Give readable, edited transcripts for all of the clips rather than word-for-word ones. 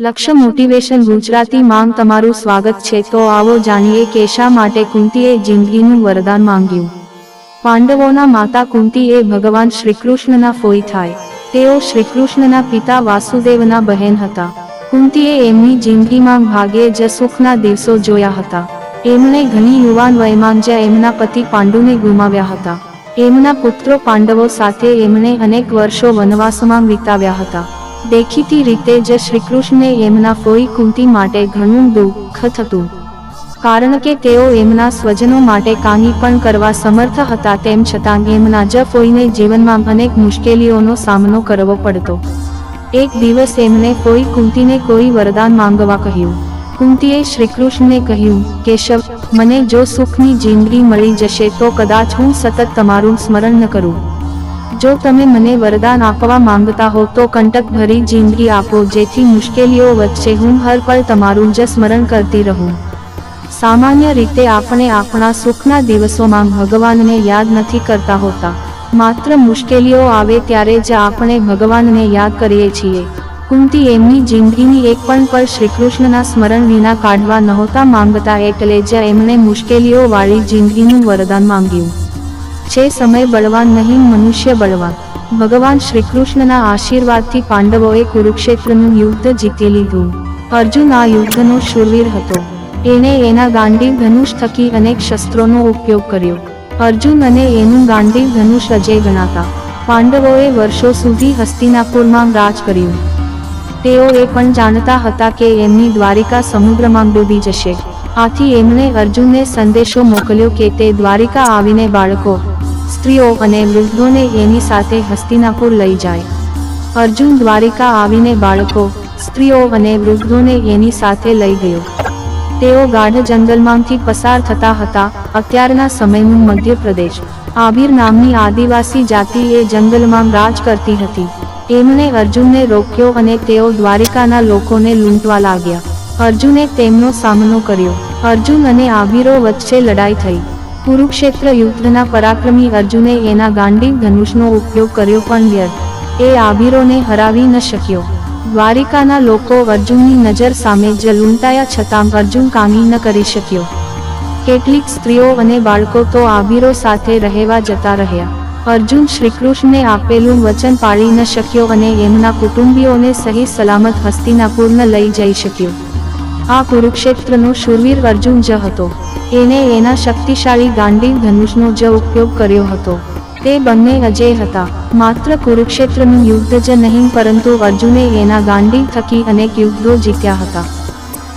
લક્ષ્ય મોટિવેશન ગુજરાતી માં તમારું સ્વાગત છે। તો આવો જાણીએ કે શા માટે કુંતીએ જિંદગીનું વરદાન માંગ્યું। પાંડવોના માતા કુંતી એ ભગવાન શ્રીકૃષ્ણના ફોઈ થાય। તેઓ શ્રીકૃષ્ણના પિતા વાસુદેવના બહેન હતા। કુંતીએ એમની જિંદગીમાં ભાગ્યે જ સુખના દિવસો જોયા હતા। એમણે ઘણી યુવાન વયમાં જ એમના પતિ પાંડુને ગુમાવ્યા હતા। એમના પુત્રો પાંડવો સાથે એમણે અનેક વર્ષો વનવાસમાં વિતાવ્યા હતા। દેખીતી રીતે જ શ્રીકૃષ્ણને એમના ફોઈ કુંતી માટે ઘણું દુઃખ થતું, કારણ કે તેઓ એમના સ્વજનો માટે કાંઈ પણ કરવા સમર્થ હતા। તેમ છતાં એમના જ ફોઈને જીવનમાં અનેક મુશ્કેલીઓનો સામનો કરવો પડતો। એક દિવસ એમને ફોઈ કુંતીને કોઈ વરદાન માંગવા કહ્યું। કુંતીએ શ્રીકૃષ્ણને કહ્યું, કેશવ, મને જો સુખની જિંદગી મળી જશે તો કદાચ હું સતત તમારું સ્મરણ ન કરું। જો તમે મને વરદાન આપવા માંગતા હો તો કંટક ભરી જિંદગી આપો, જેથી મુશ્કેલીઓ વચ્ચે હું હર પળ તમારું જ સ્મરણ કરતી રહું। સામાન્ય રીતે આપણે આપણા સુખના દિવસોમાં ભગવાનને યાદ નથી કરતા હોતા, માત્ર મુશ્કેલીઓ આવે ત્યારે જ આપણે ભગવાનને યાદ કરીએ છીએ। કુંતી એમની જિંદગીની એક પણ પળ શ્રીકૃષ્ણના સ્મરણ વિના કાઢવા નહોતા માંગતા, એટલે જ એમણે મુશ્કેલીઓ વાળી જિંદગીનું વરદાન માંગ્યું છે। સમય બળવાન નહીં, મનુષ્ય બળવાન। ભગવાન શ્રીકૃષ્ણના આશીર્વાદથી પાંડવોએ કુરુક્ષેત્રનું યુદ્ધ જીતી લીધું। અર્જુન આ યુદ્ધનો શૂરવીર હતો। એણે એના ગાંડીવ ધનુષ થકી અનેક શસ્ત્રોનો ઉપયોગ કર્યો। અર્જુન અને એનું ગાંડીવ ધનુષ અજેય ગણાતા। પાંડવોએ વર્ષો સુધી હસ્તિનાપુરમાં રાજ કર્યું। તેઓ એ પણ જાણતા હતા કે એમની દ્વારિકા સમુદ્રમાં ડૂબી જશે। આથી એમણે અર્જુનને સંદેશો મોકલ્યો કે તે દ્વારિકા આવીને બાળકો, સ્ત્રીઓ અને વૃદ્ધોને એની સાથે હસ્તિનાપુર લઈ જાય। અર્જુન દ્વારિકા આવીને બાળકો, સ્ત્રીઓ અને વૃદ્ધોને એની સાથે લઈ ગયો। તેઓ ગાઢ જંગલમાંથી પસાર થતા હતા। અત્યારના સમયનું મધ્યપ્રદેશ આભીર નામની આદિવાસી જાતિ એ જંગલમાં રાજ કરતી હતી। એમણે અર્જુનને રોક્યો અને તેઓ દ્વારિકાના લોકોને લૂંટવા લાગ્યા। અર્જુને તેમનો સામનો કર્યો। અર્જુન અને આભીરો વચ્ચે લડાઈ થઈ। કુરુક્ષેત્ર યુદ્ધના પરાક્રમી અર્જુને એના ગાંડીવ ધનુષનો ઉપયોગ કર્યો, પણ વ્યર્થ। એ આભીરોને હરાવી ન શક્યો। દ્વારિકાના લોકો અર્જુનની નજર સામે જ લૂંટાયા, છતાં અર્જુન કાંઈ ન કરી શક્યો। કેટલીક સ્ત્રીઓ અને બાળકો તો આભીરો સાથે રહેવા જતા રહ્યા। અર્જુન શ્રીકૃષ્ણને આપેલું વચન પાળી ન શક્યો અને એમના કુટુંબીઓને સહી સલામત હસ્તિનાપુર ન લઈ જઈ શક્યો। આ કુરુક્ષેત્રનો શૂરવીર અર્જુન જ હતો। એણે એના શક્તિશાળી ગાંડીવ ધનુષનો જ ઉપયોગ કર્યો હતો। તે બંને અજેય હતા। માત્ર કુરુક્ષેત્રનું યુદ્ધ જ નહીં, પરંતુ અર્જુને એના ગાંડીવ થકી અનેક યુદ્ધો જીત્યા હતા।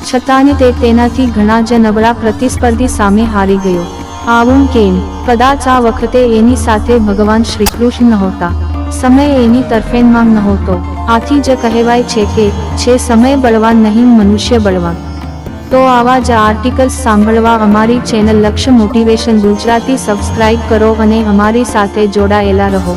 છતાં તે તેનાથી ઘણા જ નબળા પ્રતિસ્પર્ધી સામે હારી ગયો। આવું કેમ? કદાચ આ વખતે એની સાથે ભગવાન શ્રીકૃષ્ણ નહોતા, સમય એની તરફેણમાં નહોતો। આથી જ કહેવાય છે કે છે સમય બળવાન નહીં, મનુષ્ય બળવાન। તો આવા જ આર્ટિકલ્સ સાંભળવા અમારી ચેનલ લક્ષ્ય મોટિવેશન ગુજરાતી સબસ્ક્રાઇબ કરો અને અમારી સાથે જોડાયેલા રહો।